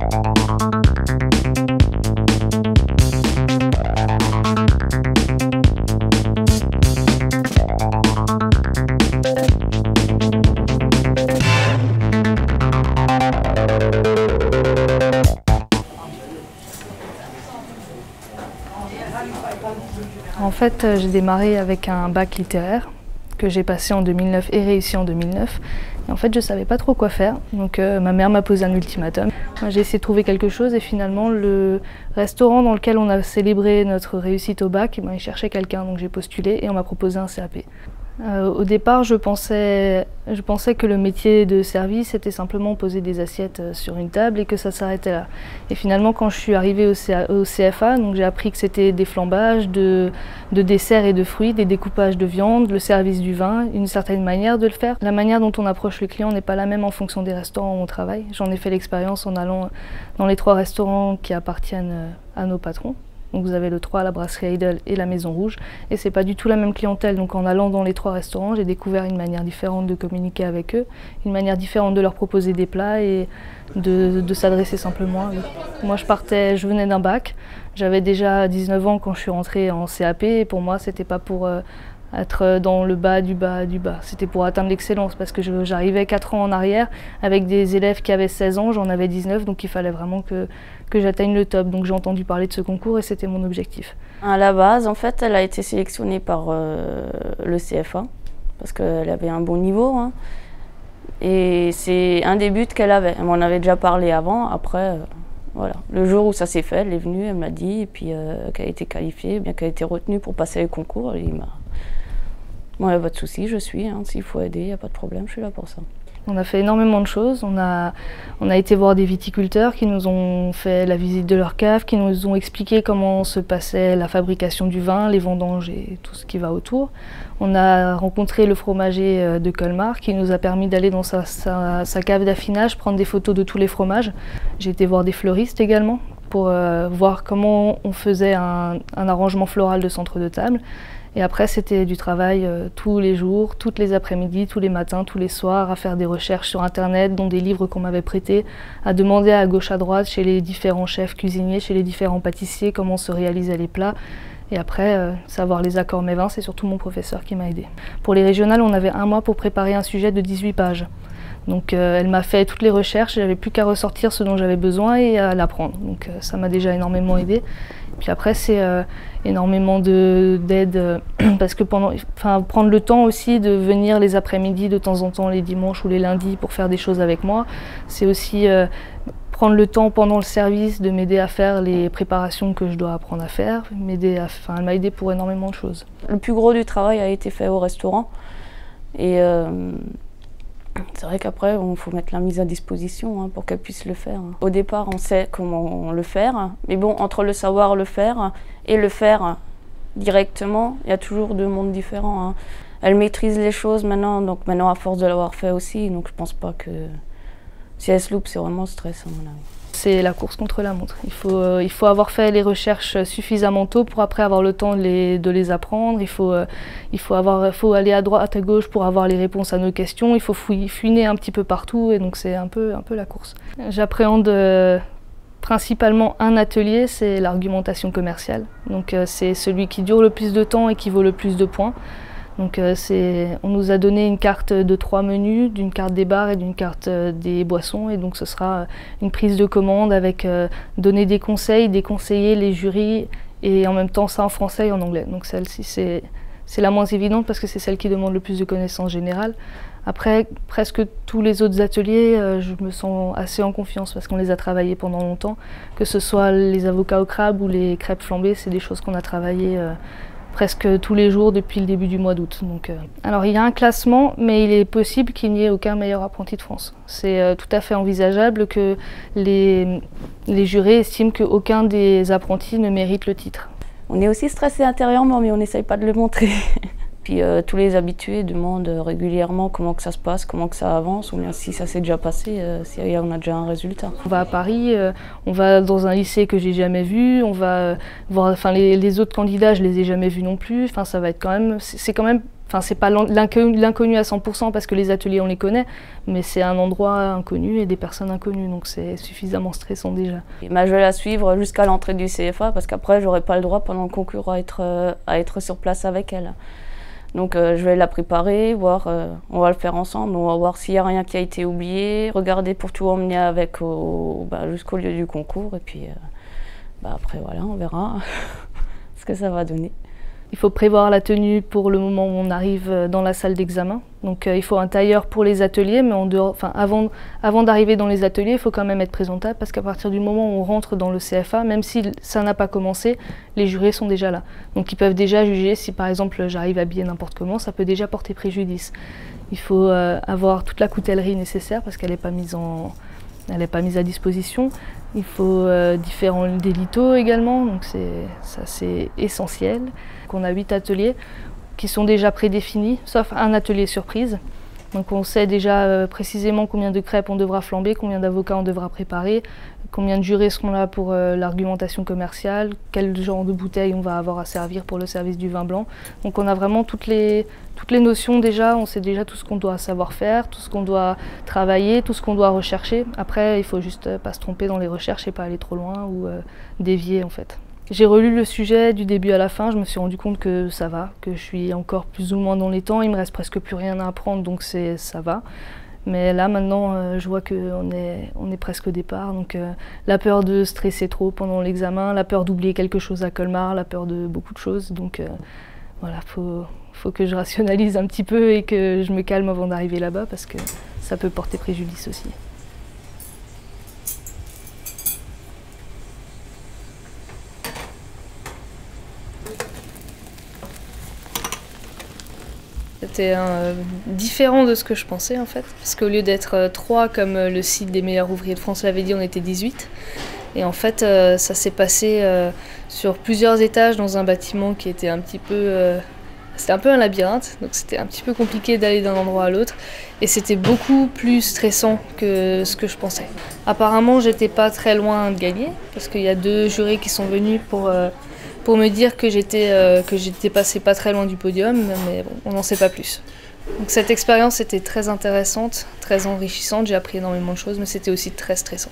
En fait, j'ai démarré avec un bac littéraire que j'ai passé en 2009 et réussi en 2009. Et en fait, je ne savais pas trop quoi faire, donc ma mère m'a posé un ultimatum. J'ai essayé de trouver quelque chose et finalement, le restaurant dans lequel on a célébré notre réussite au bac, il cherchait quelqu'un, donc j'ai postulé et on m'a proposé un CAP. Au départ, je pensais que le métier de service était simplement poser des assiettes sur une table et que ça s'arrêtait là. Et finalement, quand je suis arrivée au CFA, j'ai appris que c'était des flambages de desserts et de fruits, des découpages de viande, le service du vin, une certaine manière de le faire. La manière dont on approche le client n'est pas la même en fonction des restaurants où on travaille. J'en ai fait l'expérience en allant dans les 3 restaurants qui appartiennent à nos patrons. Donc vous avez le 3, la brasserie Heidel et la Maison Rouge. Et c'est pas du tout la même clientèle. Donc en allant dans les 3 restaurants, j'ai découvert une manière différente de communiquer avec eux, une manière différente de leur proposer des plats et de s'adresser simplement à eux. Moi je venais d'un bac. J'avais déjà 19 ans quand je suis rentrée en CAP et pour moi c'était pas pour être dans le bas du bas du bas. C'était pour atteindre l'excellence parce que j'arrivais 4 ans en arrière avec des élèves qui avaient 16 ans, j'en avais 19, donc il fallait vraiment que j'atteigne le top. Donc j'ai entendu parler de ce concours et c'était mon objectif. À la base, en fait, elle a été sélectionnée par le CFA parce qu'elle avait un bon niveau. Hein. Et c'est un des buts qu'elle avait. Elle m'en avait déjà parlé avant, après... Voilà. Le jour où ça s'est fait, elle est venue, elle m'a dit, et puis qu'elle a été qualifiée, bien qu'elle a été retenue pour passer le concours. Il m'a... Bon, il n'y a pas de souci, je suis. Hein. S'il faut aider, il n'y a pas de problème, je suis là pour ça. On a fait énormément de choses. On a été voir des viticulteurs qui nous ont fait la visite de leur cave, qui nous ont expliqué comment se passait la fabrication du vin, les vendanges et tout ce qui va autour. On a rencontré le fromager de Colmar qui nous a permis d'aller dans sa cave d'affinage, prendre des photos de tous les fromages. J'ai été voir des fleuristes également pour voir comment on faisait un arrangement floral de centre de table. Et après, c'était du travail tous les jours, toutes les après-midi, tous les matins, tous les soirs, à faire des recherches sur Internet, dans des livres qu'on m'avait prêtés, à demander à gauche, à droite, chez les différents chefs cuisiniers, chez les différents pâtissiers, comment se réalisaient les plats. Et après, savoir les accords mets-vins, c'est surtout mon professeur qui m'a aidé. Pour les régionales, on avait 1 mois pour préparer un sujet de 18 pages. Donc elle m'a fait toutes les recherches, j'avais plus qu'à ressortir ce dont j'avais besoin et à l'apprendre. Donc ça m'a déjà énormément aidé. Puis après c'est énormément d'aide parce que prendre le temps aussi de venir les après-midi de temps en temps, les dimanches ou les lundis pour faire des choses avec moi. C'est aussi prendre le temps pendant le service de m'aider à faire les préparations que je dois apprendre à faire. Elle m'a aidé pour énormément de choses. Le plus gros du travail a été fait au restaurant. Et c'est vrai qu'après, il faut mettre la mise à disposition pour qu'elle puisse le faire. Au départ, on sait comment le faire, mais bon, entre le savoir le faire et le faire directement, il y a toujours 2 mondes différents. Hein. Elle maîtrise les choses maintenant, donc maintenant à force de l'avoir fait aussi, donc je pense pas que si elle se loupe, c'est vraiment stress à mon avis. C'est la course contre la montre. Il faut avoir fait les recherches suffisamment tôt pour après avoir le temps de les apprendre. Il faut aller à droite, à gauche pour avoir les réponses à nos questions. Il faut fouiner un petit peu partout et donc c'est un peu la course. J'appréhende principalement un atelier, c'est l'argumentation commerciale. Donc c'est celui qui dure le plus de temps et qui vaut le plus de points. Donc on nous a donné une carte de 3 menus, d'une carte des bars et d'une carte des boissons. Et donc ce sera une prise de commande avec donner des conseils, déconseiller les jurys et en même temps ça en français et en anglais. Donc celle-ci c'est la moins évidente parce que c'est celle qui demande le plus de connaissances générales. Après presque tous les autres ateliers, je me sens assez en confiance parce qu'on les a travaillés pendant longtemps. Que ce soit les avocats au crabe ou les crêpes flambées, c'est des choses qu'on a travaillées presque tous les jours depuis le début du mois d'août. Alors il y a un classement, mais il est possible qu'il n'y ait aucun meilleur apprenti de France. C'est tout à fait envisageable que les jurés estiment qu'aucun des apprentis ne mérite le titre. On est aussi stressé intérieurement, mais on n'essaye pas de le montrer. Puis tous les habitués demandent régulièrement comment que ça se passe, comment que ça avance, ou bien si ça s'est déjà passé, si on a déjà un résultat. On va à Paris, on va dans un lycée que j'ai jamais vu, on va voir, les autres candidats, je les ai jamais vus non plus. Ça va être c'est quand même Enfin, c'est pas l'inconnu à 100% parce que les ateliers on les connaît, mais c'est un endroit inconnu et des personnes inconnues, donc c'est suffisamment stressant déjà. Je vais la suivre jusqu'à l'entrée du CFA parce qu'après j'aurai pas le droit pendant le concours à être sur place avec elle. Donc je vais la préparer, voir, on va le faire ensemble, on va voir s'il n'y a rien qui a été oublié, regarder pour tout emmener avec jusqu'au lieu du concours et puis après voilà, on verra ce que ça va donner. Il faut prévoir la tenue pour le moment où on arrive dans la salle d'examen. Donc il faut un tailleur pour les ateliers, mais avant d'arriver dans les ateliers, il faut quand même être présentable parce qu'à partir du moment où on rentre dans le CFA, même si ça n'a pas commencé, les jurés sont déjà là. Donc ils peuvent déjà juger si par exemple j'arrive habillée n'importe comment, ça peut déjà porter préjudice. Il faut avoir toute la coutellerie nécessaire parce qu'elle n'est pas mise à disposition. Il faut différents délito également, donc ça c'est essentiel. On a 8 ateliers qui sont déjà prédéfinis, sauf un atelier surprise. Donc on sait déjà précisément combien de crêpes on devra flamber, combien d'avocats on devra préparer, combien de jurés seront là pour l'argumentation commerciale, quel genre de bouteilles on va avoir à servir pour le service du vin blanc. Donc on a vraiment toutes les notions déjà, on sait déjà tout ce qu'on doit savoir faire, tout ce qu'on doit travailler, tout ce qu'on doit rechercher. Après il faut juste pas se tromper dans les recherches et pas aller trop loin ou dévier en fait. J'ai relu le sujet du début à la fin, je me suis rendu compte que ça va, que je suis encore plus ou moins dans les temps, il me reste presque plus rien à apprendre donc ça va. Mais là maintenant je vois qu'on est presque au départ, donc la peur de stresser trop pendant l'examen, la peur d'oublier quelque chose à Colmar, la peur de beaucoup de choses, donc voilà, faut que je rationalise un petit peu et que je me calme avant d'arriver là-bas parce que ça peut porter préjudice aussi. C'était différent de ce que je pensais en fait, parce qu'au lieu d'être 3 comme le site des meilleurs ouvriers de France l'avait dit, on était 18. Et en fait ça s'est passé sur plusieurs étages dans un bâtiment qui était un petit peu... c'était un peu un labyrinthe, donc c'était un petit peu compliqué d'aller d'un endroit à l'autre. Et c'était beaucoup plus stressant que ce que je pensais. Apparemment j'étais pas très loin de gagner, parce qu'il y a 2 jurés qui sont venus pour me dire que j'étais passée pas très loin du podium, mais bon, on n'en sait pas plus. Donc cette expérience était très intéressante, très enrichissante, j'ai appris énormément de choses, mais c'était aussi très stressant.